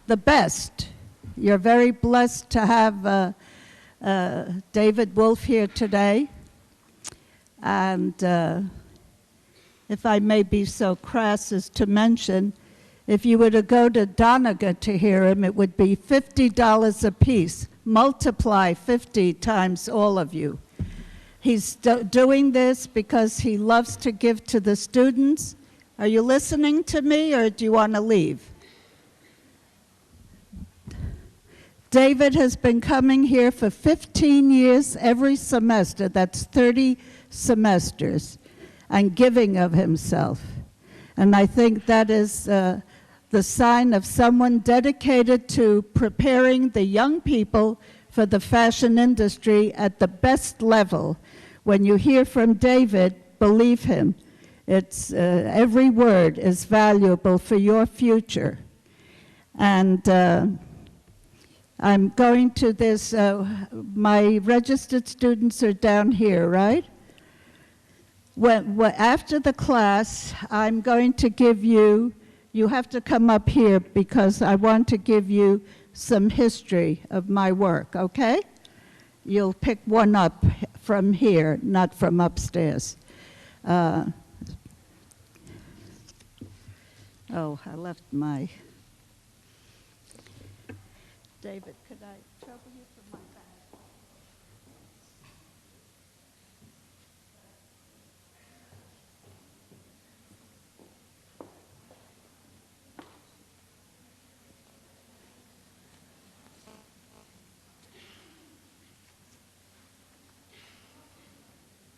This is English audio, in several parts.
the best. You're very blessed to have David Wolfe here today. And if I may be so crass as to mention, if you were to go to Doneger to hear him, it would be $50 a piece. Multiply 50 times all of you. He's doing this because he loves to give to the students. Are you listening to me, or do you want to leave? David has been coming here for 15 years every semester. That's 30 semesters, and giving of himself. And I think that is the sign of someone dedicated to preparing the young people for the fashion industry at the best level. When you hear from David, believe him. It's every word is valuable for your future. And I'm going to this, my registered students are down here, right? After the class, I'm going to give you have to come up here because I want to give you some history of my work, okay? You'll pick one up from here, not from upstairs. Oh, I left my... David, could I trouble you for my bag?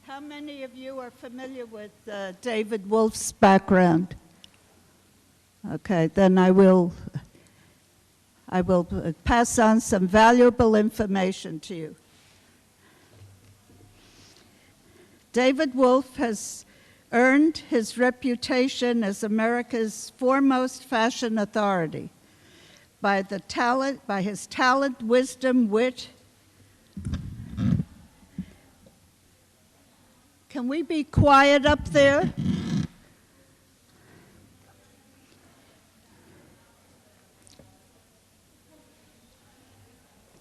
How many of you are familiar with David Wolfe's background? Okay, then I will pass on some valuable information to you. David Wolfe has earned his reputation as America's foremost fashion authority by his talent, wisdom, wit. Can we be quiet up there?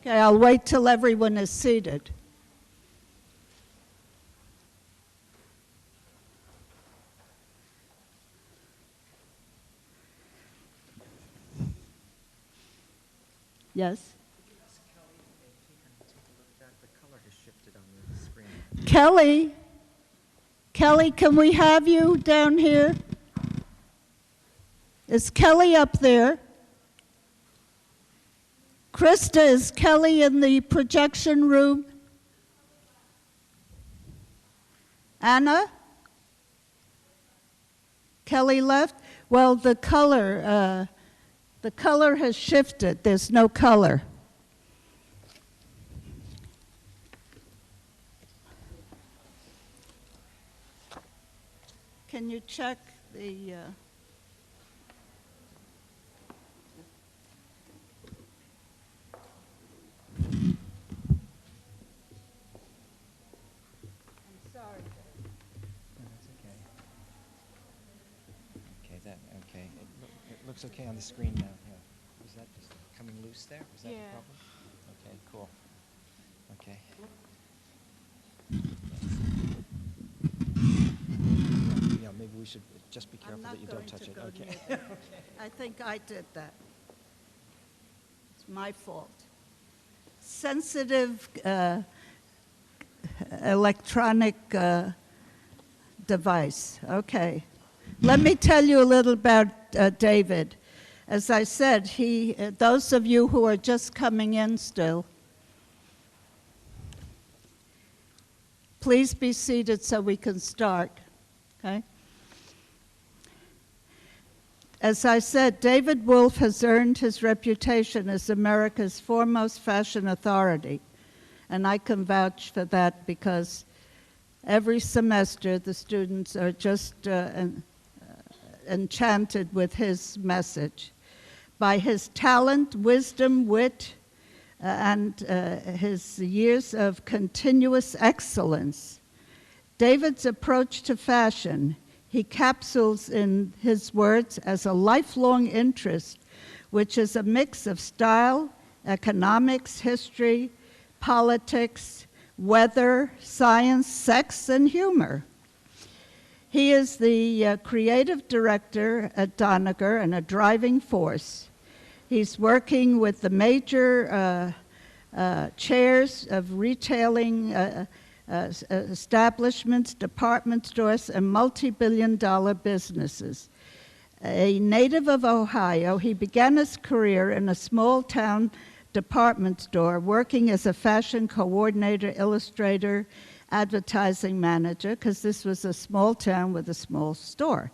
Okay, I'll wait till everyone is seated. Yes? Kelly, can we have you down here? Is Kelly up there? Krista, is Kelly in the projection room? Anna? Kelly left? Well, the color has shifted. There's no color. Can you check the... Looks okay on the screen now. Yeah. Was that just coming loose there? Was that the problem? Okay, cool. Okay. Yeah, maybe we should just be careful that you don't touch it. Okay. Okay. I think I did that. It's my fault. Sensitive electronic device. Okay. Let me tell you a little about David. As I said, those of you who are just coming in still, please be seated so we can start, okay? As I said, David Wolfe has earned his reputation as America's foremost fashion authority, and I can vouch for that because every semester the students are just enchanted with his message. By his talent, wisdom, wit, and his years of continuous excellence, David's approach to fashion, he capsules in his words as a lifelong interest which is a mix of style, economics, history, politics, weather, science, sex, and humor. He is the creative director at Doneger and a driving force. He's working with the major chairs of retailing establishments, department stores, and multi-billion-dollar businesses. A native of Ohio, he began his career in a small-town department store, working as a fashion coordinator, illustrator, advertising manager, because this was a small town with a small store.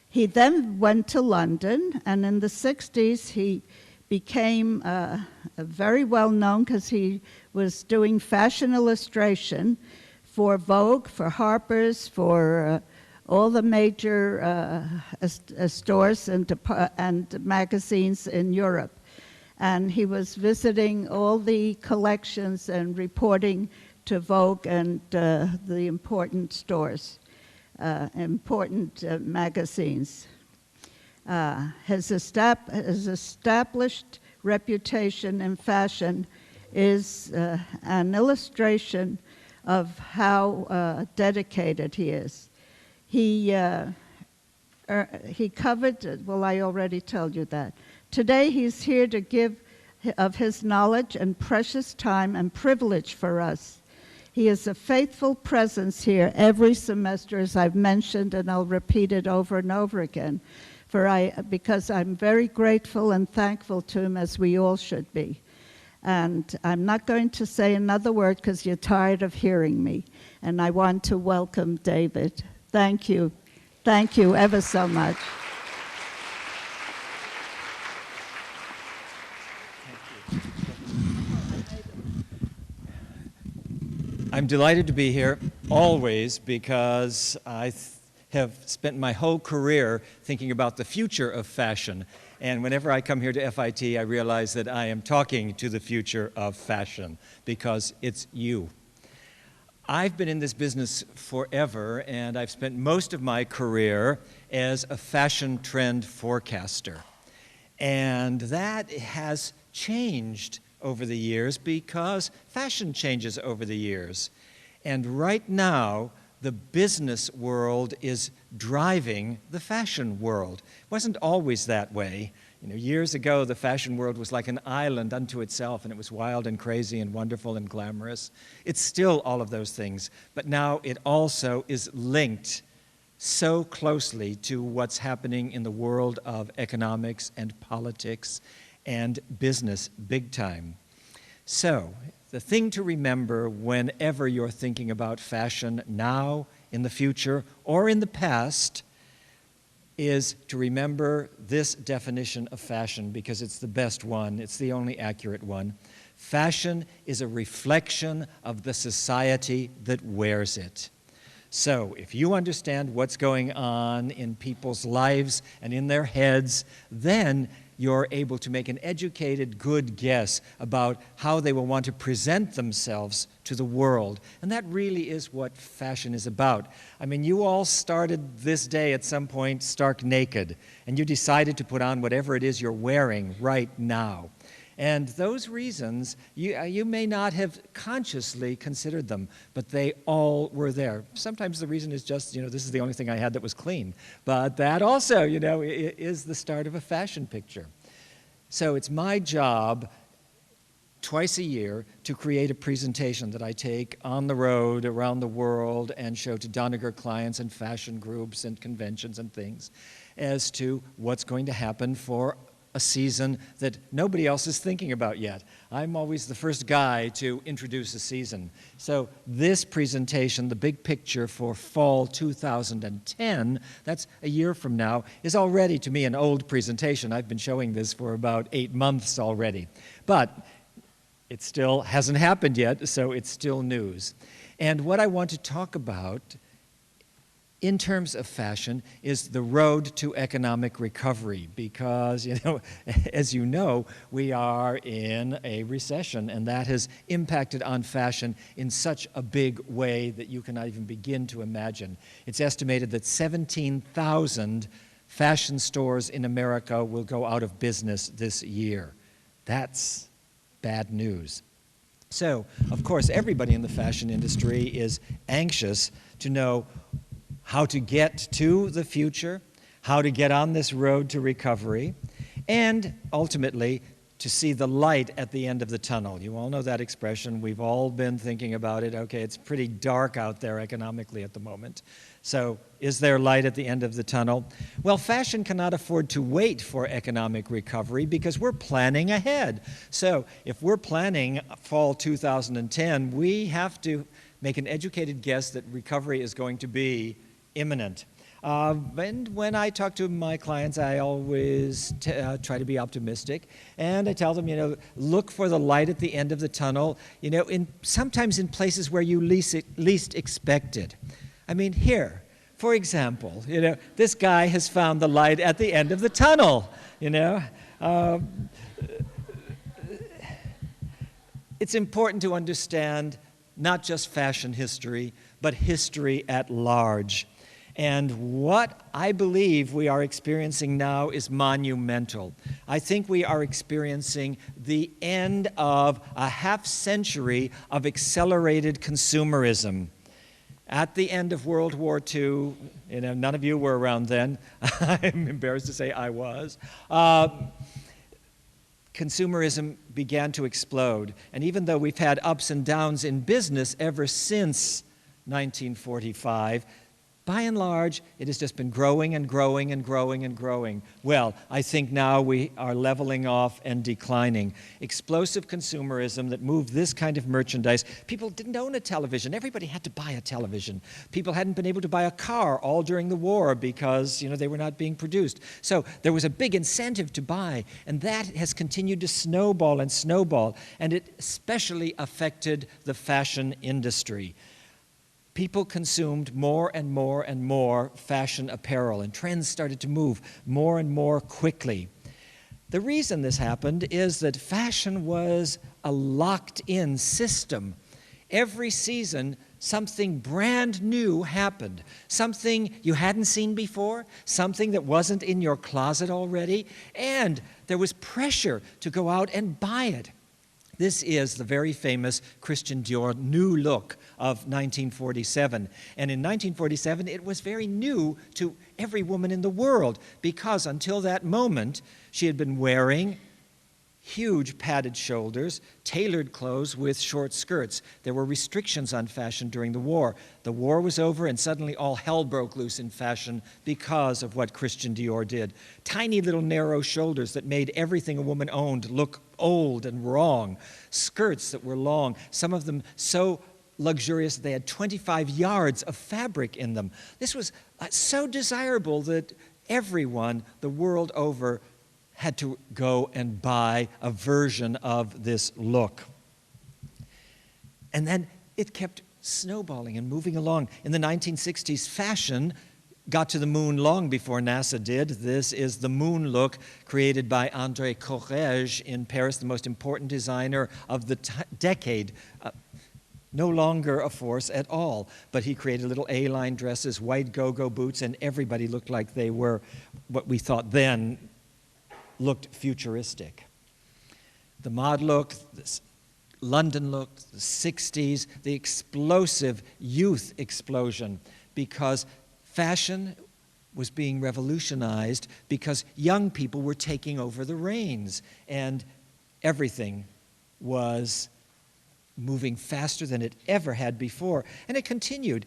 He then went to London, and in the 60s, he became very well known because he was doing fashion illustration for Vogue, for Harper's, for all the major stores and magazines in Europe. And he was visiting all the collections and reporting to Vogue and the important stores, important magazines. His established reputation in fashion is an illustration of how dedicated he is. He covered, well, I already told you that. Today he's here to give of his knowledge and precious time and privilege for us. He is a faithful presence here every semester, as I've mentioned, and I'll repeat it over and over again, because I'm very grateful and thankful to him, as we all should be. And I'm not going to say another word because you're tired of hearing me. And I want to welcome David. Thank you. Thank you ever so much. I'm delighted to be here always because I have spent my whole career thinking about the future of fashion. And whenever I come here to FIT, I realize that I am talking to the future of fashion because it's you. I've been in this business forever, and I've spent most of my career as a fashion trend forecaster. And that has changed over the years because fashion changes over the years. And right now, the business world is driving the fashion world. It wasn't always that way. You know, years ago, the fashion world was like an island unto itself, and it was wild and crazy and wonderful and glamorous. It's still all of those things, but now it also is linked so closely to what's happening in the world of economics and politics and business big time. So, the thing to remember whenever you're thinking about fashion now, in the future, or in the past, is to remember this definition of fashion because it's the best one, it's the only accurate one. Fashion is a reflection of the society that wears it. So, if you understand what's going on in people's lives and in their heads, then you're able to make an educated, good guess about how they will want to present themselves to the world. And that really is what fashion is about. I mean, you all started this day at some point stark naked, and you decided to put on whatever it is you're wearing right now. And those reasons, you may not have consciously considered them, but they all were there. Sometimes the reason is just, this is the only thing I had that was clean. But that also, is the start of a fashion picture. So it's my job twice a year to create a presentation that I take on the road around the world and show to Doneger clients and fashion groups and conventions and things as to what's going to happen for a season that nobody else is thinking about yet. I'm always the first guy to introduce a season. So this presentation, the big picture for fall 2010, that's a year from now, is already to me an old presentation. I've been showing this for about 8 months already. But it still hasn't happened yet, so it's still news. And what I want to talk about in terms of fashion is the road to economic recovery because, as you know, we are in a recession and that has impacted on fashion in such a big way that you cannot even begin to imagine. It's estimated that 17,000 fashion stores in America will go out of business this year. That's bad news. So, of course, everybody in the fashion industry is anxious to know how to get to the future, how to get on this road to recovery, and ultimately to see the light at the end of the tunnel. You all know that expression. We've all been thinking about it. Okay, it's pretty dark out there economically at the moment. So is there light at the end of the tunnel? Well, fashion cannot afford to wait for economic recovery because we're planning ahead. So if we're planning fall 2010, we have to make an educated guess that recovery is going to be imminent. And when I talk to my clients, I always try to be optimistic. And I tell them, look for the light at the end of the tunnel, sometimes in places where you least expect it. I mean, here, for example, this guy has found the light at the end of the tunnel, It's important to understand not just fashion history, but history at large. And what I believe we are experiencing now is monumental. I think we are experiencing the end of a half-century of accelerated consumerism. At the end of World War II, none of you were around then. I'm embarrassed to say I was. Consumerism began to explode. And even though we've had ups and downs in business ever since 1945, by and large, it has just been growing and growing and growing and growing. Well, I think now we are leveling off and declining. Explosive consumerism that moved this kind of merchandise. People didn't own a television. Everybody had to buy a television. People hadn't been able to buy a car all during the war because, they were not being produced. So there was a big incentive to buy, and that has continued to snowball and snowball, and it especially affected the fashion industry. People consumed more and more and more fashion apparel, and trends started to move more and more quickly. The reason this happened is that fashion was a locked-in system. Every season, something brand new happened, something you hadn't seen before, something that wasn't in your closet already, and there was pressure to go out and buy it. This is the very famous Christian Dior new look of 1947. And in 1947, it was very new to every woman in the world because until that moment, she had been wearing huge padded shoulders, tailored clothes with short skirts. There were restrictions on fashion during the war. The war was over and suddenly all hell broke loose in fashion because of what Christian Dior did. Tiny little narrow shoulders that made everything a woman owned look old and wrong. Skirts that were long, some of them so luxurious that they had 25 yards of fabric in them. This was so desirable that everyone the world over had to go and buy a version of this look. And then it kept snowballing and moving along. In the 1960s, fashion got to the moon long before NASA did. This is the moon look created by André Courrèges in Paris, the most important designer of the decade. No longer a force at all, but he created little A-line dresses, white go-go boots, and everybody looked like they were what we thought then looked futuristic. The mod look, the London look, the 60s, the explosive youth explosion, because fashion was being revolutionized because young people were taking over the reins, and everything was moving faster than it ever had before. And it continued.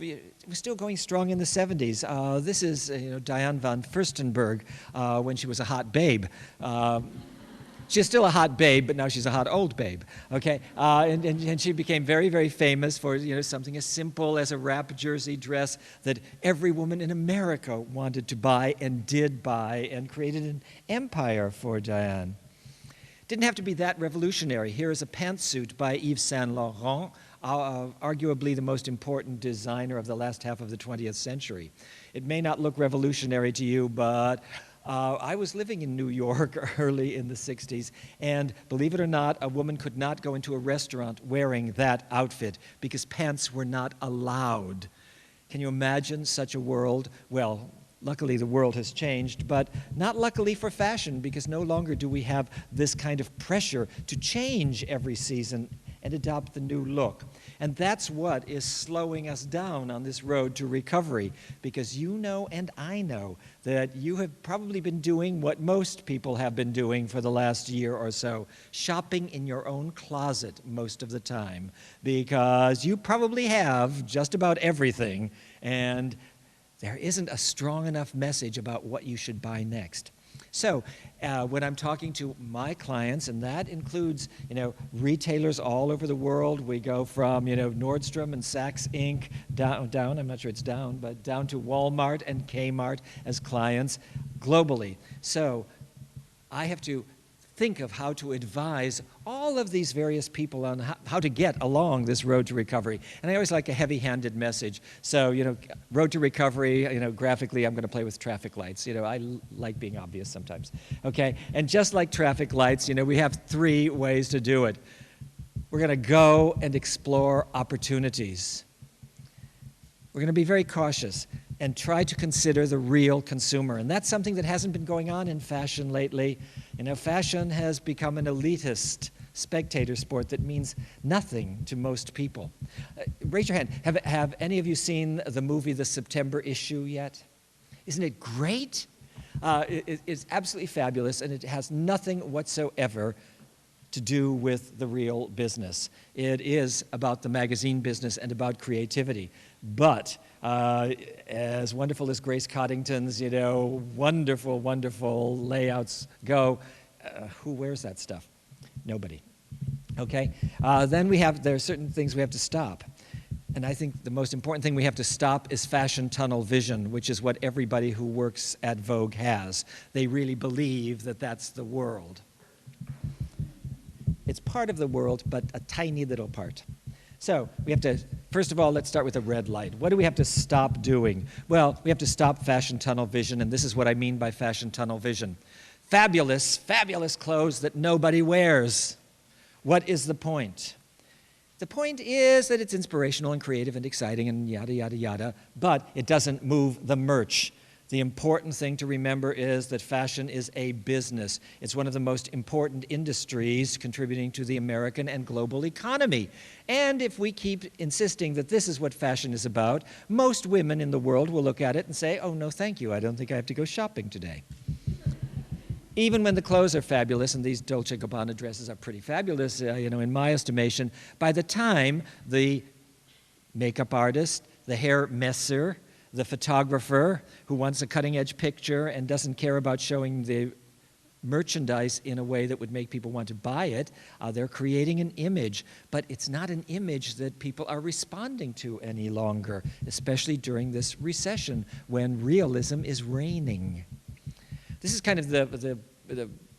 It was still going strong in the 70s. This is Diane Von Furstenberg when she was a hot babe. She's still a hot babe, but now she's a hot old babe, okay? And she became very, very famous for something as simple as a wrap jersey dress that every woman in America wanted to buy and did buy, and created an empire for Diane. Didn't have to be that revolutionary. Here is a pantsuit by Yves Saint Laurent, arguably the most important designer of the last half of the 20th century. It may not look revolutionary to you, but I was living in New York early in the 60s, and believe it or not, a woman could not go into a restaurant wearing that outfit because pants were not allowed. Can you imagine such a world? Well, Luckily, the world has changed, but not luckily for fashion, because no longer do we have this kind of pressure to change every season and adopt the new look. And that's what is slowing us down on this road to recovery, because you know and I know that you have probably been doing what most people have been doing for the last year or so, shopping in your own closet most of the time, because you probably have just about everything, and there isn't a strong enough message about what you should buy next. So when I'm talking to my clients, and that includes, retailers all over the world, we go from, Nordstrom and Saks Inc. down, I'm not sure it's down, but down to Walmart and Kmart as clients globally. So I have to think of how to advise all of these various people on how to get along this road to recovery. And I always like a heavy-handed message. So, road to recovery, graphically, I'm going to play with traffic lights. I like being obvious sometimes. Okay? And just like traffic lights, we have 3 ways to do it. We're going to go and explore opportunities. We're going to be very cautious and try to consider the real consumer. And that's something that hasn't been going on in fashion lately. Fashion has become an elitist spectator sport that means nothing to most people. Raise your hand. Have any of you seen the movie The September Issue yet? Isn't it great? It's absolutely fabulous, and it has nothing whatsoever to do with the real business. It is about the magazine business and about creativity. But as wonderful as Grace Coddington's, wonderful, wonderful layouts go, who wears that stuff? Nobody. Okay? Then there are certain things we have to stop. And I think the most important thing we have to stop is fashion tunnel vision, which is what everybody who works at Vogue has. They really believe that that's the world. It's part of the world, but a tiny little part. So we have to, first of all, let's start with a red light. What do we have to stop doing? Well, we have to stop fashion tunnel vision, and this is what I mean by fashion tunnel vision. Fabulous, fabulous clothes that nobody wears. What is the point? The point is that it's inspirational and creative and exciting and yada, yada, yada, but it doesn't move the merch. The important thing to remember is that fashion is a business. It's one of the most important industries contributing to the American and global economy. And if we keep insisting that this is what fashion is about, most women in the world will look at it and say, oh, no, thank you. I don't think I have to go shopping today. Even when the clothes are fabulous, and these Dolce & Gabbana dresses are pretty fabulous, in my estimation, by the time the makeup artist, the hair messer, the photographer who wants a cutting-edge picture and doesn't care about showing the merchandise in a way that would make people want to buy it, they're creating an image, but it's not an image that people are responding to any longer, especially during this recession when realism is reigning. This is kind of the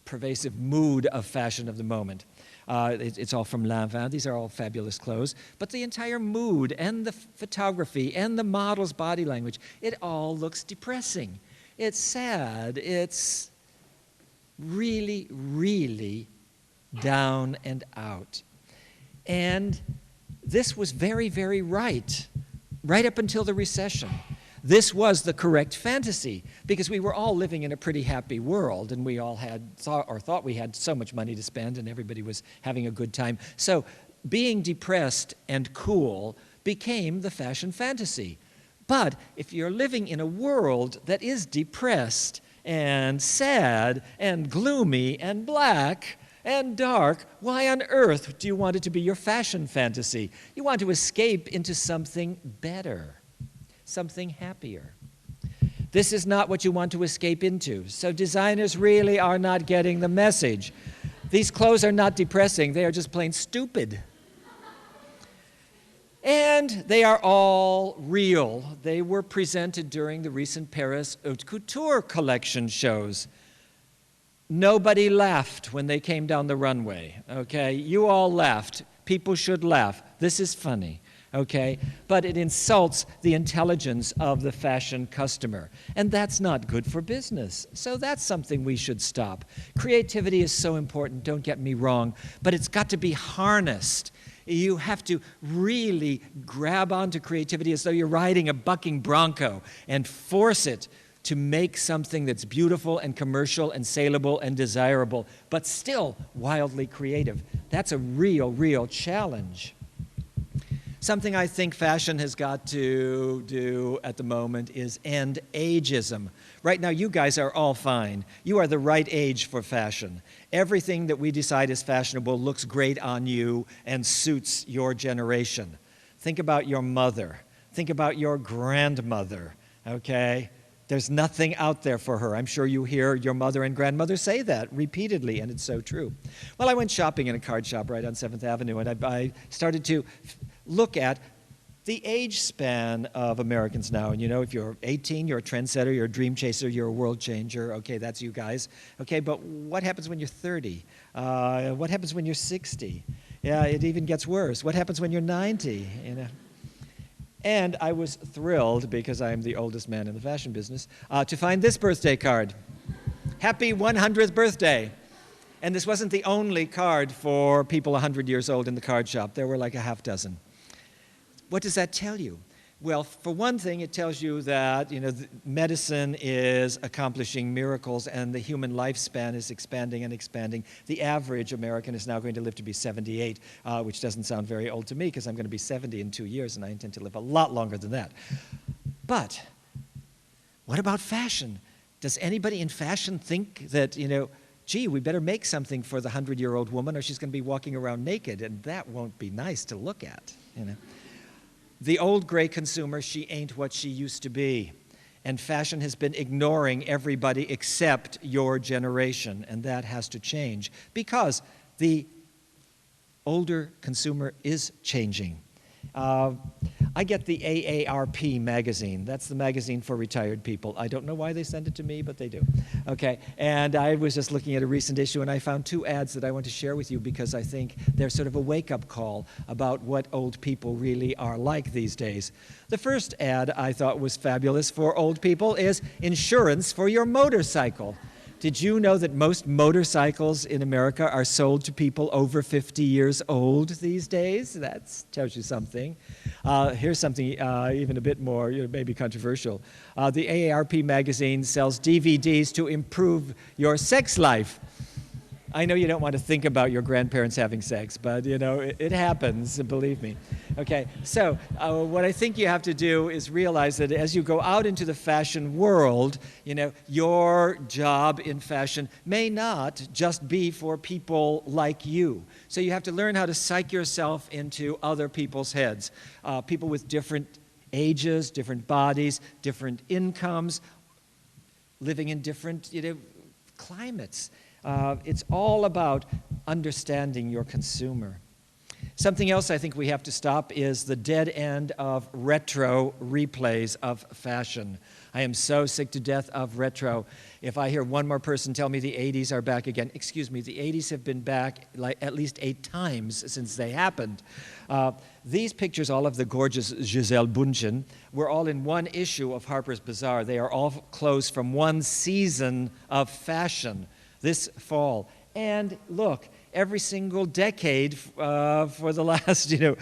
pervasive mood of fashion of the moment. It's all from Laurent. These are all fabulous clothes. But the entire mood and the photography and the model's body language, it all looks depressing. It's sad. It's really, really down and out. And this was very, very right up until the recession. This was the correct fantasy because we were all living in a pretty happy world and we all thought we had so much money to spend and everybody was having a good time. So being depressed and cool became the fashion fantasy. But if you're living in a world that is depressed and sad and gloomy and black and dark, why on earth do you want it to be your fashion fantasy? You want to escape into something better. Something happier. This is not what you want to escape into. So designers really are not getting the message. These clothes are not depressing. They are just plain stupid. And they are all real. They were presented during the recent Paris Haute Couture collection shows. Nobody laughed when they came down the runway, okay? You all laughed. People should laugh. This is funny. Okay, but it insults the intelligence of the fashion customer. And that's not good for business. So that's something we should stop. Creativity is so important, don't get me wrong, but it's got to be harnessed. You have to really grab onto creativity as though you're riding a bucking bronco and force it to make something that's beautiful and commercial and saleable and desirable, but still wildly creative. That's a real challenge. Something I think fashion has got to do at the moment is end ageism. Right now, you guys are all fine. You are the right age for fashion. Everything that we decide is fashionable looks great on you and suits your generation. Think about your mother. Think about your grandmother, okay? There's nothing out there for her. I'm sure you hear your mother and grandmother say that repeatedly, and it's so true. Well, I went shopping in a card shop right on 7th Avenue, and I started to look at the age span of Americans now. And you know, if you're 18, you're a trendsetter, you're a dream chaser, you're a world changer. Okay, that's you guys. Okay, but what happens when you're 30? What happens when you're 60? Yeah, it even gets worse. What happens when you're 90? You know? And I was thrilled, because I'm the oldest man in the fashion business, to find this birthday card. Happy 100th birthday. And this wasn't the only card for people 100 years old in the card shop. There were like a half dozen. What does that tell you? Well, for one thing, it tells you that, you know, medicine is accomplishing miracles and the human lifespan is expanding and expanding. The average American is now going to live to be 78, which doesn't sound very old to me, because I'm going to be 70 in 2 years, and I intend to live a lot longer than that. But what about fashion? Does anybody in fashion think that, you know, gee, we better make something for the 100-year-old woman, or she's going to be walking around naked, and that won't be nice to look at, you know? The old gray consumer, she ain't what she used to be. And fashion has been ignoring everybody except your generation, and that has to change, because the older consumer is changing. I get the AARP magazine. That's the magazine for retired people. I don't know why they send it to me, but they do. Okay, and I was just looking at a recent issue, and I found 2 ads that I want to share with you, because I think they're sort of a wake-up call about what old people really are like these days. The first ad I thought was fabulous for old people is insurance for your motorcycle. Did you know that most motorcycles in America are sold to people over 50 years old these days? That tells you something. Here's something even a bit more, maybe controversial. The AARP magazine sells DVDs to improve your sex life. I know you don't want to think about your grandparents having sex, but, you know, it happens, believe me. Okay, so what I think you have to do is realize that as you go out into the fashion world, you know, your job in fashion may not just be for people like you. So you have to learn how to psych yourself into other people's heads, people with different ages, different bodies, different incomes, living in different, you know, climates. It's all about understanding your consumer. Something else I think we have to stop is the dead end of retro replays of fashion. I am so sick to death of retro. If I hear one more person tell me the 80s are back again, excuse me, the 80s have been back like at least 8 times since they happened. These pictures, all of the gorgeous Giselle Bündchen, were all in one issue of Harper's Bazaar. They are all clothes from one season of fashion this fall. And look, every single decade for the last, you know,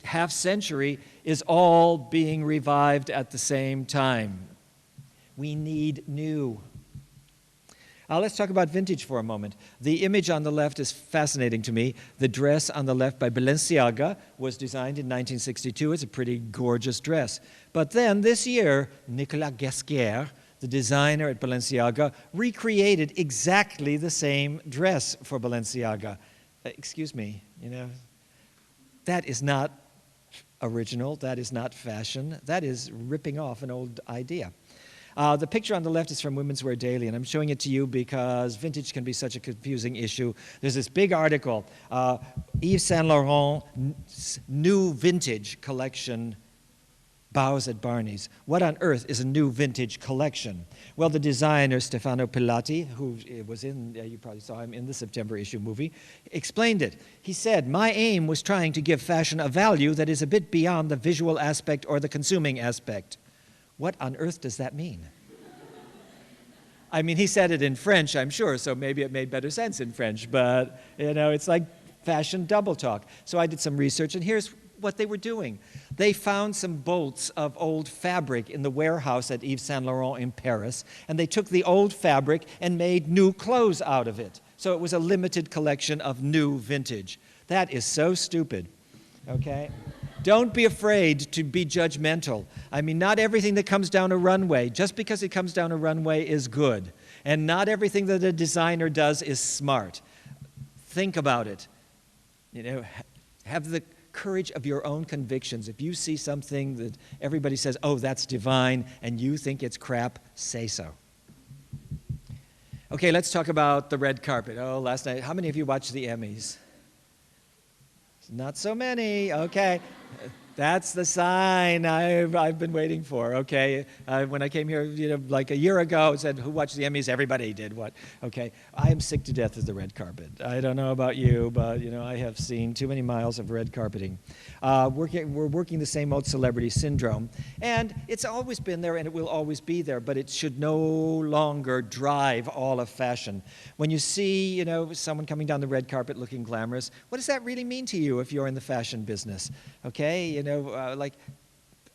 half century is all being revived at the same time. We need new. Let's talk about vintage for a moment. The image on the left is fascinating to me. The dress on the left by Balenciaga was designed in 1962. It's a pretty gorgeous dress. But then this year, Nicolas Ghesquière, the designer at Balenciaga, recreated exactly the same dress for Balenciaga. Excuse me, you know, that is not original, that is not fashion, that is ripping off an old idea. The picture on the left is from Women's Wear Daily, and I'm showing it to you because vintage can be such a confusing issue. There's this big article, Yves Saint Laurent's new vintage collection bows at Barney's. What on earth is a new vintage collection? Well, the designer, Stefano Pilati, who was in, you probably saw him in the September issue movie, explained it. He said, "My aim was trying to give fashion a value that is a bit beyond the visual aspect or the consuming aspect." What on earth does that mean? I mean, he said it in French, I'm sure, so maybe it made better sense in French, but, you know, it's like fashion double talk. So I did some research, and here's what they were doing. They found some bolts of old fabric in the warehouse at Yves Saint Laurent in Paris, and they took the old fabric and made new clothes out of it. So it was a limited collection of new vintage. That is so stupid, okay? Don't be afraid to be judgmental. I mean, not everything that comes down a runway, just because it comes down a runway, is good. And not everything that a designer does is smart. Think about it. You know, have the courage of your own convictions. If you see something that everybody says, oh, that's divine, and you think it's crap, say so. Okay, let's talk about the red carpet. Oh, last night, how many of you watched the Emmys? Not so many, okay. That's the sign I've been waiting for, okay? When I came here, like a year ago, it said, who watched the Emmys? Everybody did. What? Okay, I am sick to death of the red carpet. I don't know about you, but, I have seen too many miles of red carpeting. We're working the same old celebrity syndrome, and it's always been there, and it will always be there, but it should no longer drive all of fashion. When you see, someone coming down the red carpet looking glamorous, what does that really mean to you if you're in the fashion business? Okay, like,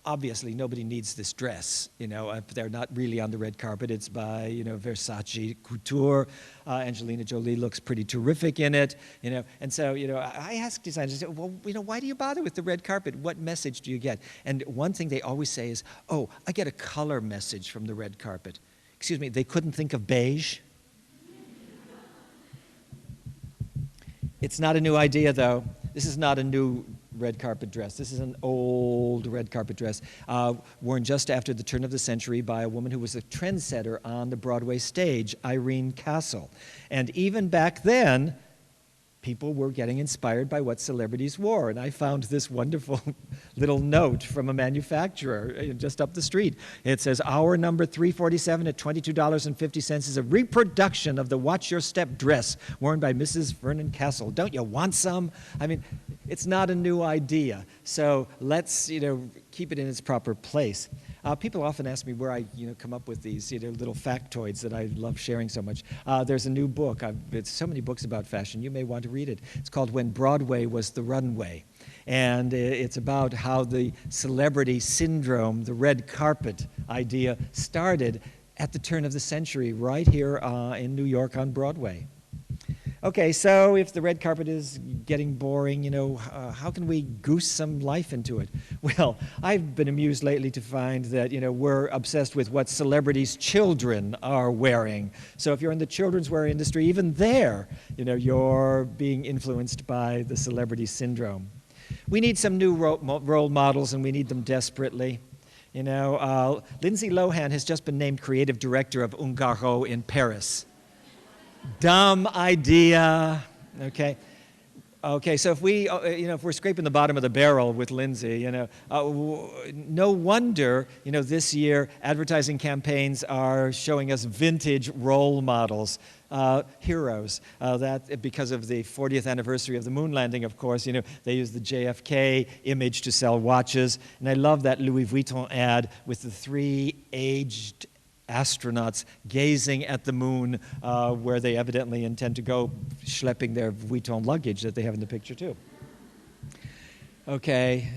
obviously nobody needs this dress, if they're not really on the red carpet. It's by, Versace Couture. Angelina Jolie looks pretty terrific in it, And so, I ask designers, well, why do you bother with the red carpet? What message do you get? And one thing they always say is, oh, I get a color message from the red carpet. Excuse me, they couldn't think of beige? It's not a new idea, though. This is not a new red carpet dress. This is an old red carpet dress worn just after the turn of the century by a woman who was a trendsetter on the Broadway stage, Irene Castle. And even back then, people were getting inspired by what celebrities wore. And I found this wonderful little note from a manufacturer just up the street. It says, our number 347 at $22.50 is a reproduction of the Watch Your Step dress worn by Mrs. Vernon Castle. Don't you want some? I mean, it's not a new idea. So let's, keep it in its proper place. People often ask me where I, come up with these, little factoids that I love sharing so much. There's a new book. It's so many books about fashion. You may want to read it. It's called When Broadway Was the Runway. And it's about how the celebrity syndrome, the red carpet idea, started at the turn of the century right here in New York on Broadway. Okay, so if the red carpet is getting boring, how can we goose some life into it? Well, I've been amused lately to find that, we're obsessed with what celebrities' children are wearing. So if you're in the children's wear industry, even there, you're being influenced by the celebrity syndrome. We need some new role models, and we need them desperately. Lindsay Lohan has just been named creative director of Ungaro in Paris. Dumb idea, okay? Okay, so if we're scraping the bottom of the barrel with Lindsay, no wonder, this year advertising campaigns are showing us vintage role models, heroes. That because of the 40th anniversary of the moon landing, of course, they use the JFK image to sell watches, and I love that Louis Vuitton ad with the 3 aged astronauts gazing at the moon where they evidently intend to go schlepping their Vuitton luggage that they have in the picture too. Okay,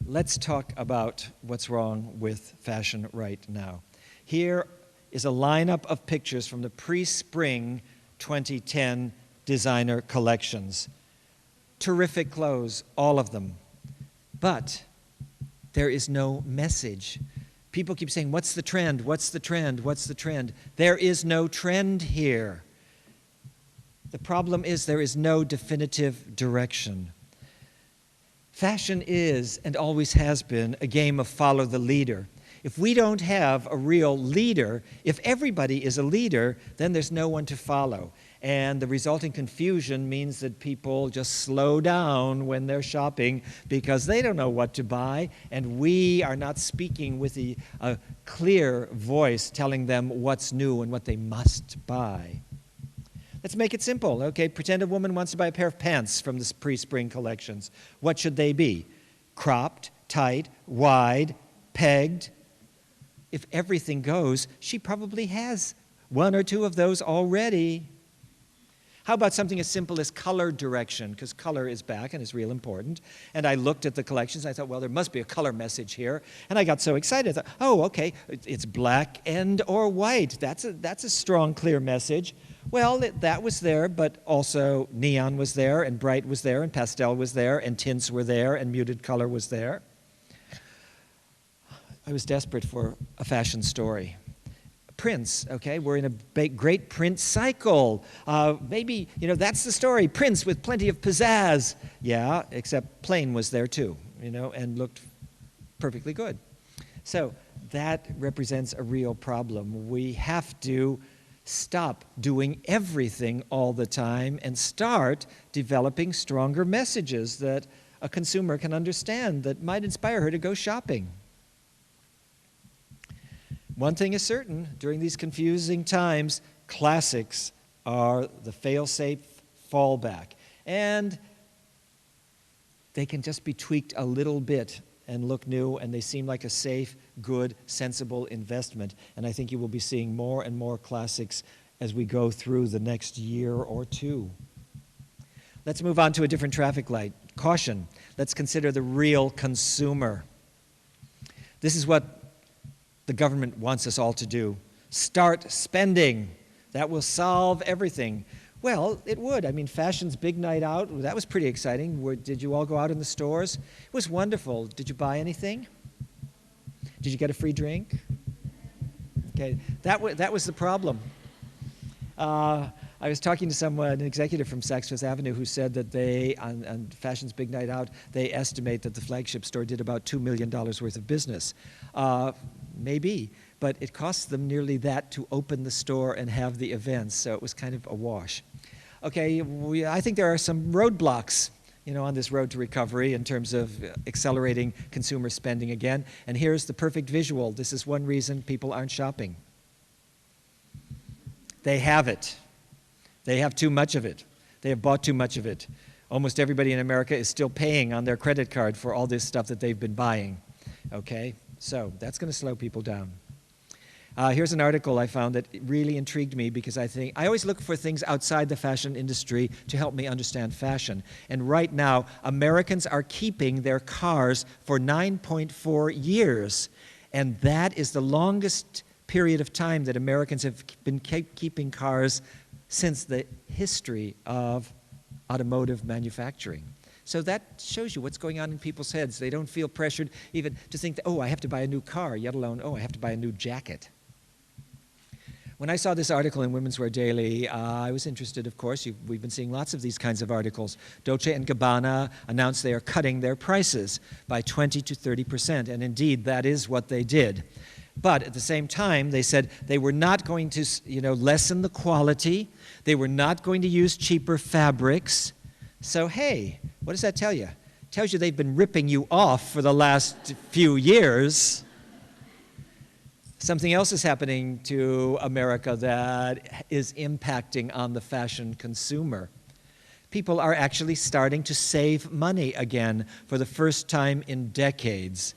let's talk about what's wrong with fashion right now. Here is a lineup of pictures from the pre-spring 2010 designer collections. Terrific clothes, all of them. But there is no message. People keep saying, what's the trend? What's the trend? What's the trend? There is no trend here. The problem is there is no definitive direction. Fashion is, and always has been, a game of follow the leader. If we don't have a real leader, if everybody is a leader, then there's no one to follow. And the resulting confusion means that people just slow down when they're shopping because they don't know what to buy, and we are not speaking with a clear voice telling them what's new and what they must buy. Let's make it simple, okay? Pretend a woman wants to buy a pair of pants from the pre-spring collections. What should they be? Cropped, tight, wide, pegged? If everything goes, she probably has one or two of those already. How about something as simple as color direction? Because color is back and is real important. And I looked at the collections. I thought, well, there must be a color message here. And I got so excited. I thought, oh, okay, it's black and or white. That's a strong, clear message. Well, that was there, but also neon was there, and bright was there, and pastel was there, and tints were there, and muted color was there. I was desperate for a fashion story. Prince, okay, we're in a great print cycle. Maybe, that's the story. Prince with plenty of pizzazz. Yeah, except plain was there too, and looked perfectly good. So that represents a real problem. We have to stop doing everything all the time and start developing stronger messages that a consumer can understand that might inspire her to go shopping. One thing is certain, during these confusing times, classics are the fail-safe fallback. And they can just be tweaked a little bit and look new, and they seem like a safe, good, sensible investment. And I think you will be seeing more and more classics as we go through the next year or two. Let's move on to a different traffic light. Caution. Let's consider the real consumer. This is what the government wants us all to do. Start spending. That will solve everything. Well, it would. I mean, fashion's big night out. That was pretty exciting. Did you all go out in the stores? It was wonderful. Did you buy anything? Did you get a free drink? Okay, that was the problem. I was talking to an executive from Saks Fifth Avenue who said that they, on fashion's big night out, they estimate that the flagship store did about $2 million worth of business. Maybe, but it costs them nearly that to open the store and have the events, so it was kind of a wash. Okay, I think there are some roadblocks, on this road to recovery in terms of accelerating consumer spending again, and here's the perfect visual. This is one reason people aren't shopping. They have it. They have too much of it. They have bought too much of it. Almost everybody in America is still paying on their credit card for all this stuff that they've been buying. Okay, so that's going to slow people down. Here's an article I found that really intrigued me because I always look for things outside the fashion industry to help me understand fashion. And right now, Americans are keeping their cars for 9.4 years. And that is the longest period of time that Americans have been keeping cars since the history of automotive manufacturing. So that shows you what's going on in people's heads. They don't feel pressured even to think that, oh, I have to buy a new car, yet alone, oh, I have to buy a new jacket. When I saw this article in Women's Wear Daily, I was interested, of course. We've been seeing lots of these kinds of articles. Dolce & Gabbana announced they are cutting their prices by 20 to 30%, and indeed, that is what they did. But at the same time, they said they were not going to, lessen the quality. They were not going to use cheaper fabrics. So, hey, what does that tell you? It tells you they've been ripping you off for the last few years. Something else is happening to America that is impacting on the fashion consumer. People are actually starting to save money again for the first time in decades.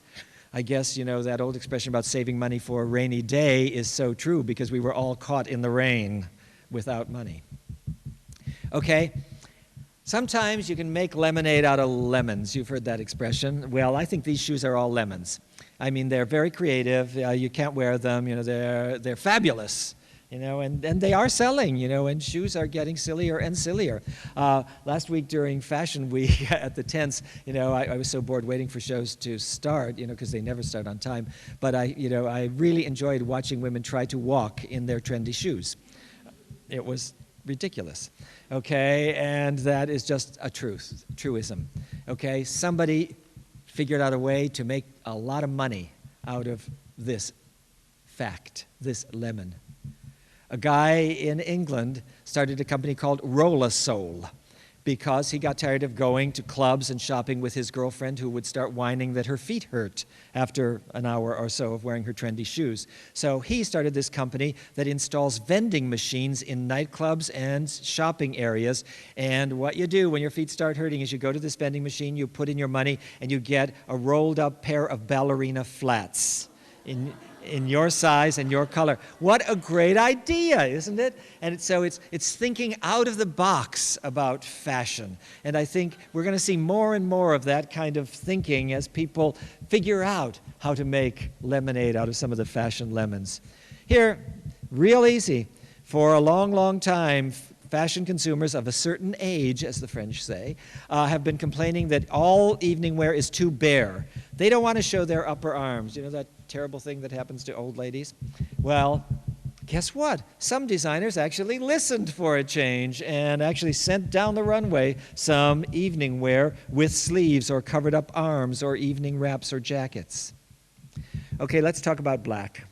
I guess, that old expression about saving money for a rainy day is so true because we were all caught in the rain without money. Okay, sometimes you can make lemonade out of lemons. You've heard that expression. Well, I think these shoes are all lemons. I mean, they're very creative. You can't wear them. They're fabulous. And they are selling, and shoes are getting sillier and sillier. Last week during Fashion Week at the tents, I was so bored waiting for shows to start, because they never start on time. But I really enjoyed watching women try to walk in their trendy shoes. It was ridiculous, okay? And that is just a truism, okay? Somebody figured out a way to make a lot of money out of this fact, this lemon. A guy in England started a company called Roll-A-Sole because he got tired of going to clubs and shopping with his girlfriend who would start whining that her feet hurt after an hour or so of wearing her trendy shoes. So he started this company that installs vending machines in nightclubs and shopping areas. And what you do when your feet start hurting is you go to this vending machine, you put in your money, and you get a rolled up pair of ballerina flats. in your size and your color. What a great idea, isn't it? And so it's thinking out of the box about fashion. And I think we're going to see more and more of that kind of thinking as people figure out how to make lemonade out of some of the fashion lemons. Here, real easy. For a long, long time, fashion consumers of a certain age, as the French say, have been complaining that all evening wear is too bare. They don't want to show their upper arms. You know that terrible thing that happens to old ladies? Well, guess what? Some designers actually listened for a change and actually sent down the runway some evening wear with sleeves or covered up arms or evening wraps or jackets. Okay, let's talk about black.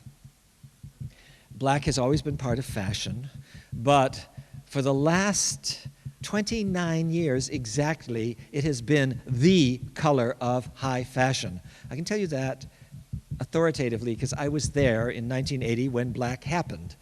Black has always been part of fashion, but for the last 29 years exactly, it has been the color of high fashion. I can tell you that authoritatively because I was there in 1980 when black happened,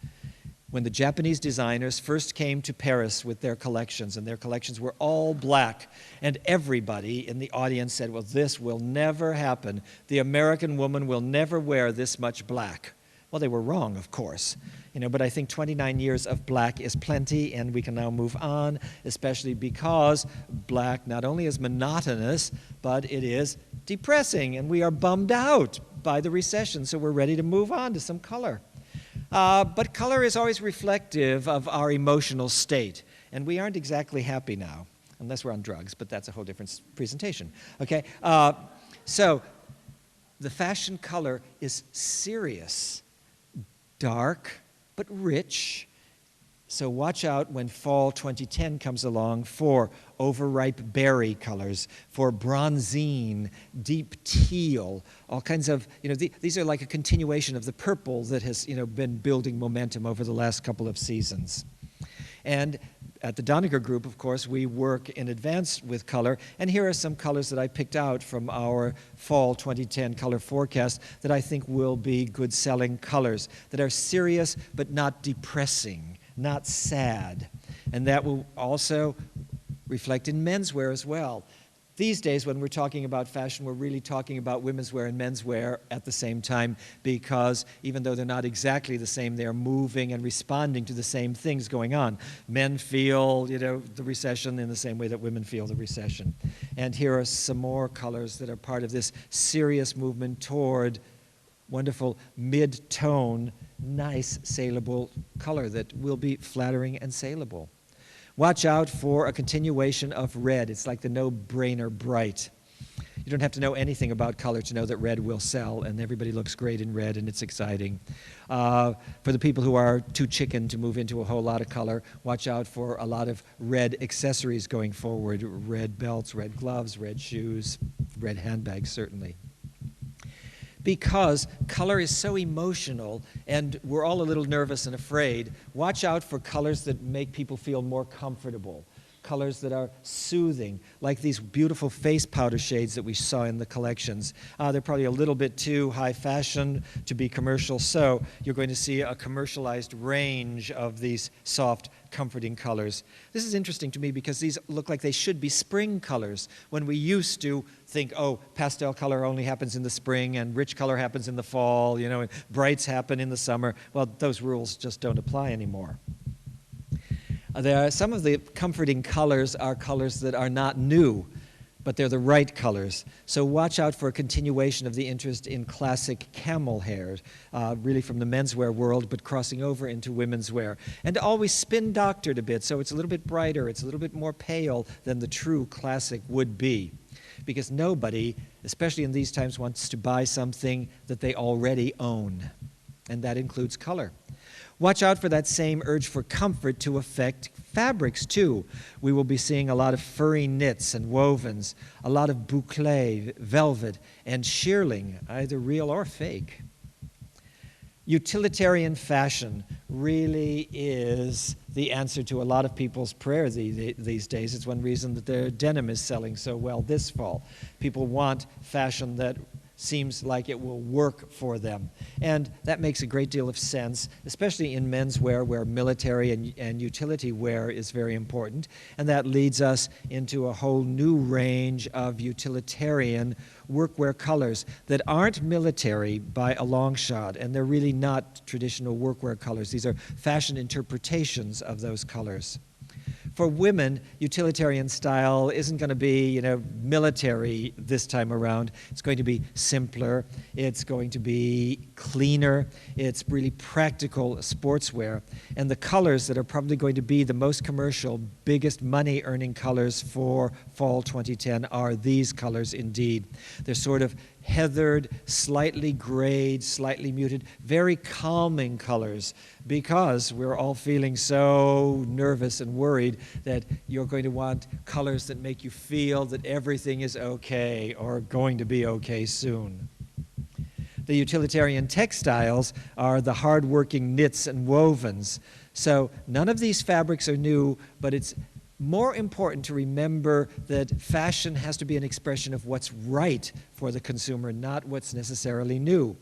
when the Japanese designers first came to Paris with their collections, and their collections were all black, and everybody in the audience said, well, this will never happen. The American woman will never wear this much black. Well, they were wrong, of course, but I think 29 years of black is plenty, and we can now move on, especially because black not only is monotonous, but it is depressing, and we are bummed out by the recession, so we're ready to move on to some color. But color is always reflective of our emotional state, and we aren't exactly happy now, unless we're on drugs, but that's a whole different presentation, okay? So the fashion color is serious. Dark, but rich. So watch out when fall 2010 comes along for overripe berry colors, for bronzine, deep teal, all kinds of, these are like a continuation of the purple that has, been building momentum over the last couple of seasons. And at the Doneger Group, of course, we work in advance with color, and here are some colors that I picked out from our fall 2010 color forecast that I think will be good-selling colors, that are serious but not depressing, not sad. And that will also reflect in menswear as well. These days, when we're talking about fashion, we're really talking about women's wear and men's wear at the same time, because even though they're not exactly the same, they're moving and responding to the same things going on. Men feel, the recession in the same way that women feel the recession. And here are some more colors that are part of this serious movement toward wonderful mid-tone, nice, saleable color that will be flattering and saleable. Watch out for a continuation of red. It's like the no-brainer bright. You don't have to know anything about color to know that red will sell, and everybody looks great in red, and it's exciting. For the people who are too chicken to move into a whole lot of color, watch out for a lot of red accessories going forward. Red belts, red gloves, red shoes, red handbags, certainly. Because color is so emotional and we're all a little nervous and afraid, watch out for colors that make people feel more comfortable, colors that are soothing, like these beautiful face powder shades that we saw in the collections. They're probably a little bit too high fashion to be commercial, so you're going to see a commercialized range of these soft, comforting colors. This is interesting to me because these look like they should be spring colors, when we used to think, oh, pastel color only happens in the spring and rich color happens in the fall, and brights happen in the summer. Well, those rules just don't apply anymore. There are some of the comforting colors are colors that are not new, but they're the right colors. So watch out for a continuation of the interest in classic camel hair, really from the menswear world, but crossing over into women's wear. And always spin doctored a bit, so it's a little bit brighter, it's a little bit more pale than the true classic would be. Because nobody, especially in these times, wants to buy something that they already own. And that includes color. Watch out for that same urge for comfort to affect fabrics, too. We will be seeing a lot of furry knits and wovens, a lot of boucle, velvet, and shearling, either real or fake. Utilitarian fashion really is the answer to a lot of people's prayers these days. It's one reason that their denim is selling so well this fall. People want fashion that seems like it will work for them. And that makes a great deal of sense, especially in menswear where military and utility wear is very important. And that leads us into a whole new range of utilitarian workwear colors that aren't military by a long shot, and they're really not traditional workwear colors. These are fashion interpretations of those colors. For women, utilitarian style isn't going to be, military this time around. It's going to be simpler. It's going to be cleaner. It's really practical sportswear. And the colors that are probably going to be the most commercial, biggest money-earning colors for fall 2010 are these colors indeed. They're sort of heathered, slightly grayed, slightly muted, very calming colors, because we're all feeling so nervous and worried that you're going to want colors that make you feel that everything is okay or going to be okay soon. The utilitarian textiles are the hard-working knits and wovens. So none of these fabrics are new, but it's more important to remember that fashion has to be an expression of what's right for the consumer, not what's necessarily new.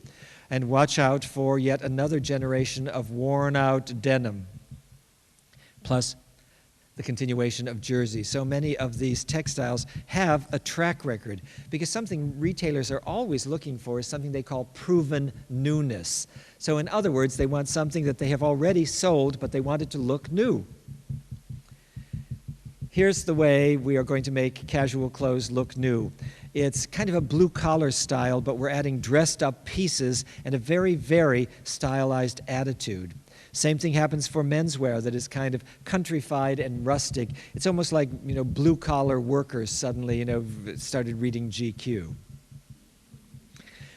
And watch out for yet another generation of worn-out denim, plus the continuation of jersey. So many of these textiles have a track record, because something retailers are always looking for is something they call proven newness. So in other words, they want something that they have already sold, but they want it to look new. Here's the way we are going to make casual clothes look new. It's kind of a blue-collar style, but we're adding dressed-up pieces and a very, very stylized attitude. Same thing happens for menswear that is kind of countrified and rustic. It's almost like, blue-collar workers suddenly, started reading GQ.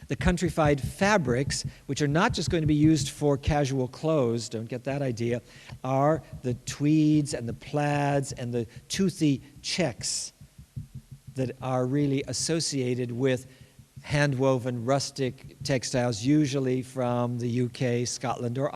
The countrified fabrics, which are not just going to be used for casual clothes, don't get that idea, are the tweeds and the plaids and the toothy checks that are really associated with hand-woven rustic textiles, usually from the UK, Scotland, or